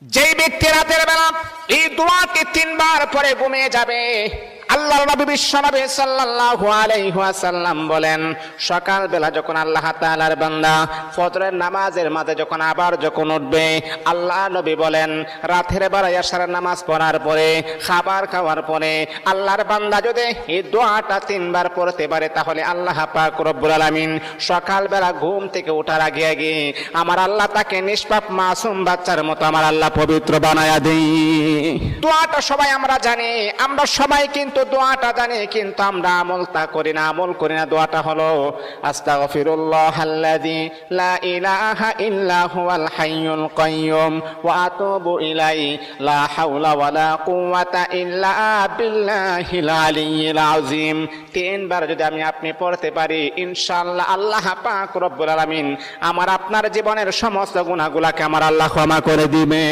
যেই ব্যক্তি রাতের বেলা এই দোয়াটি 3 বার পরে ঘুমিয়ে যাবে, আল্লাহর নবী বিশ্বনবী সাল্লাল্লাহু আলাইহি ওয়াসাল্লাম বলেন, সকাল বেলা যখন আল্লাহ তাআলার বান্দা ফজরের নামাজের মাঝে যখন উঠবে, আল্লাহ নবী বলেন রাতের বেলা এশারের নামাজ পড়ার পরে, খাবার খাওয়ার পরে আল্লাহর বান্দা যদি এই দোয়াটা 3 বার পড়তে পারে, তাহলে আল্লাহ পাক রব্বুল আলামিন সকাল বেলা ঘুম থেকে ওঠার আগে আমার আল্লাহ তাকে নিষ্পাপ মাসুম বাচ্চার মতো আমার আল্লাহ পবিত্র বানায়া দেই। দোয়াটা সবাই আমরা জানি, আমরা সবাই কিন্তু দোয়াটা জানি, কিন্তু আমরা আমল করি না। দোয়াটা হলো আস্তাগফিরুল্লাহাল্লাযী লা ইলাহা ইল্লা হুয়াল হাইয়ুল কাইয়্যুম ওয়া আতুবু ইলাইহি লা হাওলা ওয়ালা কুওয়াতা ইল্লা বিল্লাহিল আলিয়্যিল আযীম। 3 বার যদি আপনি পড়তে পারি, ইনশাআল্লাহ আল্লাহ পাক রব্বুল আলামিন আমার আপনার জীবনের সমস্ত গুনাহগুলোকে আমার আল্লাহ ক্ষমা করে দিবে।